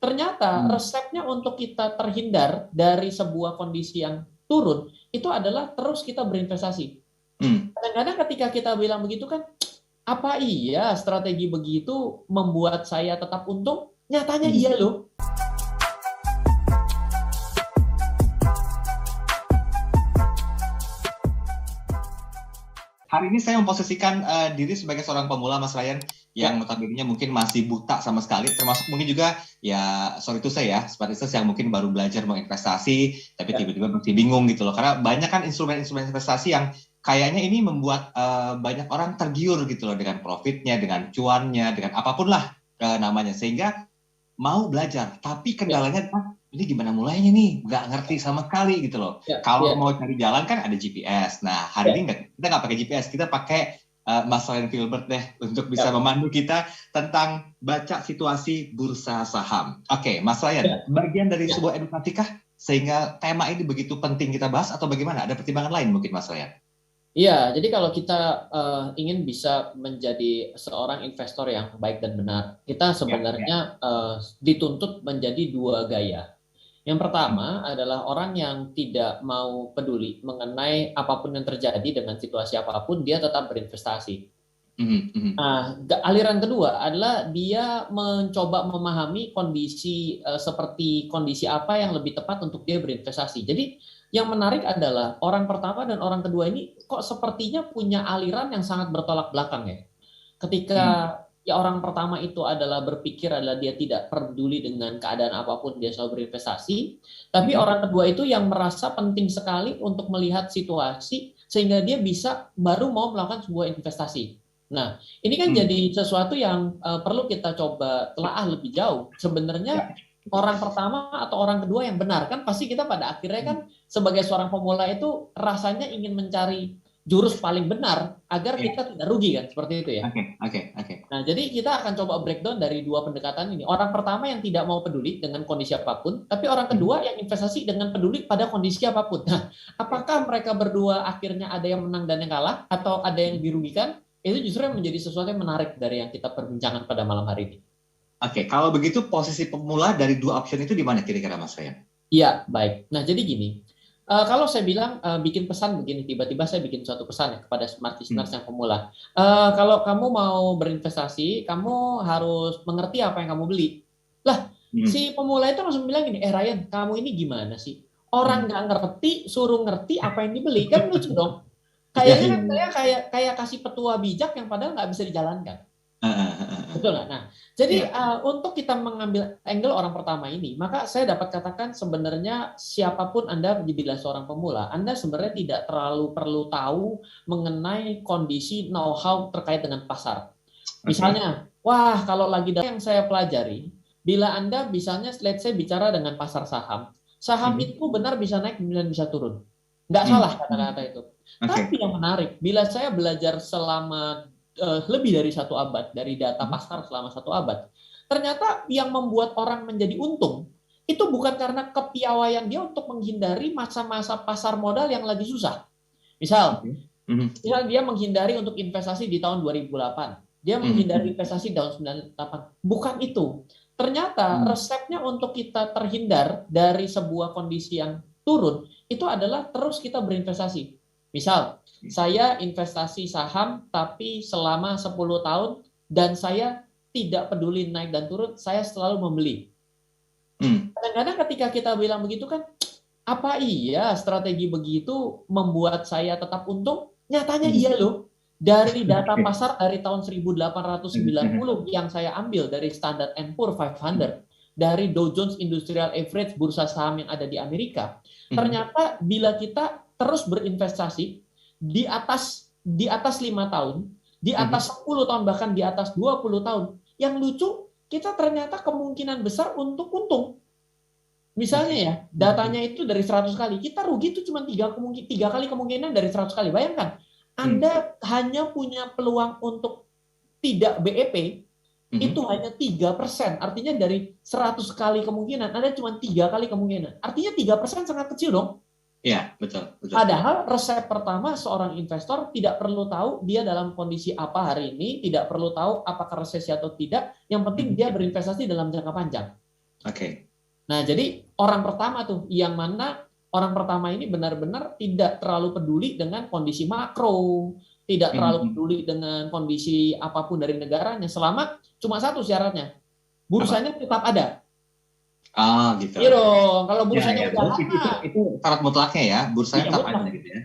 Ternyata resepnya untuk kita terhindar dari sebuah kondisi yang turun itu adalah terus kita berinvestasi. Kadang-kadang ketika kita bilang begitu kan, apa iya strategi begitu membuat saya tetap untung? Nyatanya iya loh. Hari ini saya memposisikan diri sebagai seorang pemula, Mas Ryan, yang notabene mungkin masih buta sama sekali, termasuk mungkin juga ya sorry to say ya, seperti yang mungkin baru belajar menginvestasi, tapi tiba-tiba masih bingung gitu loh. Karena banyak kan instrumen-instrumen investasi yang kayaknya ini membuat banyak orang tergiur gitu loh dengan profitnya, dengan cuannya, dengan apapun lah namanya, sehingga mau belajar, tapi kendalanya ini gimana mulainya nih, nggak ngerti sama sekali gitu loh. Kalau mau cari jalan kan ada GPS. Nah hari ini kita nggak pakai GPS, kita pakai Mas Ryan Filbert deh untuk bisa memandu kita tentang baca situasi bursa saham. Oke, Mas Ryan, bagian dari sebuah edukasi kah sehingga tema ini begitu penting kita bahas atau bagaimana? Ada pertimbangan lain mungkin, Mas Ryan? Iya, jadi kalau kita ingin bisa menjadi seorang investor yang baik dan benar, kita sebenarnya dituntut menjadi dua gaya. Yang pertama adalah orang yang tidak mau peduli mengenai apapun yang terjadi dengan situasi apapun, dia tetap berinvestasi. Nah, aliran kedua adalah dia mencoba memahami kondisi seperti kondisi apa yang lebih tepat untuk dia berinvestasi. Jadi yang menarik adalah orang pertama dan orang kedua ini kok sepertinya punya aliran yang sangat bertolak belakang ya. Ketika ya orang pertama itu adalah berpikir adalah dia tidak peduli dengan keadaan apapun, dia selalu berinvestasi. Tapi orang kedua itu yang merasa penting sekali untuk melihat situasi sehingga dia bisa baru mau melakukan sebuah investasi. Nah, ini kan jadi sesuatu yang perlu kita coba telaah lebih jauh. Sebenarnya orang pertama atau orang kedua yang benar kan pasti kita pada akhirnya kan sebagai seorang pemula itu rasanya ingin mencari jurus paling benar agar kita tidak rugi kan, seperti itu ya. Oke. Nah, jadi kita akan coba breakdown dari dua pendekatan ini. Orang pertama yang tidak mau peduli dengan kondisi apapun, tapi orang kedua yang investasi dengan peduli pada kondisi apapun. Nah, apakah mereka berdua akhirnya ada yang menang dan yang kalah atau ada yang dirugikan? Itu justru yang menjadi sesuatu yang menarik dari yang kita perbincangkan pada malam hari ini. Oke, kalau begitu posisi pemula dari dua option itu di mana kira-kira, Mas Ryan? Iya, baik. Nah, jadi gini, kalau saya bilang bikin pesan begini, tiba-tiba saya bikin suatu pesan ya kepada smart listeners yang pemula. Kalau kamu mau berinvestasi, kamu harus mengerti apa yang kamu beli. Lah, si pemula itu langsung bilang gini, Ryan, kamu ini gimana sih? Orang nggak ngerti, suruh ngerti apa yang dibeli, kan lucu dong. Kayaknya kan saya kayak kasih petua bijak yang padahal nggak bisa dijalankan. Betul nggak? Nah, jadi untuk kita mengambil angle orang pertama ini, maka saya dapat katakan sebenarnya siapapun Anda bila seorang pemula, Anda sebenarnya tidak terlalu perlu tahu mengenai kondisi know-how terkait dengan pasar. Misalnya, wah kalau lagi yang saya pelajari, bila Anda misalnya let's say bicara dengan pasar saham, saham itu benar bisa naik dan bisa turun. Nggak salah kata-kata itu. Tapi yang menarik, bila saya belajar selama lebih dari 1 abad dari data pasar selama 1 abad, ternyata yang membuat orang menjadi untung itu bukan karena kepiawaian dia untuk menghindari masa-masa pasar modal yang lagi susah. Misal dia menghindari untuk investasi di tahun 2008, dia menghindari investasi di tahun 98. Bukan itu. Ternyata resepnya untuk kita terhindar dari sebuah kondisi yang turun itu adalah terus kita berinvestasi. Misal, saya investasi saham tapi selama 10 tahun dan saya tidak peduli naik dan turun, saya selalu membeli. Kadang-kadang ketika kita bilang begitu kan, apa iya strategi begitu membuat saya tetap untung? Nyatanya iya loh. Dari data pasar dari tahun 1890 yang saya ambil dari Standard & Poor's 500, dari Dow Jones Industrial Average bursa saham yang ada di Amerika, ternyata bila kita terus berinvestasi di atas 5 tahun, di atas 10 tahun, bahkan di atas 20 tahun, yang lucu kita ternyata kemungkinan besar untuk untung. Misalnya ya, datanya itu dari 100 kali, kita rugi itu cuma 3 kali kemungkinan dari 100 kali. Bayangkan, Anda hanya punya peluang untuk tidak BEP, itu hanya 3%. Artinya dari 100 kali kemungkinan, Anda cuma 3 kali kemungkinan. Artinya 3% sangat kecil dong. Iya, betul. Padahal resep pertama seorang investor tidak perlu tahu dia dalam kondisi apa hari ini, tidak perlu tahu apakah resesi atau tidak, yang penting dia berinvestasi dalam jangka panjang. Oke. Nah, jadi orang pertama tuh yang mana orang pertama ini benar-benar tidak terlalu peduli dengan kondisi makro, tidak terlalu Mhm. peduli dengan kondisi apapun dari negaranya selama cuma satu syaratnya, Apa? bursanya tetap ada. Ah, gitu. Iya dong, kalau Ya, bursanya ya. udah Berarti lama, itu syarat mutlaknya ya, bursanya iya tetap ada mutlak. gitu ya.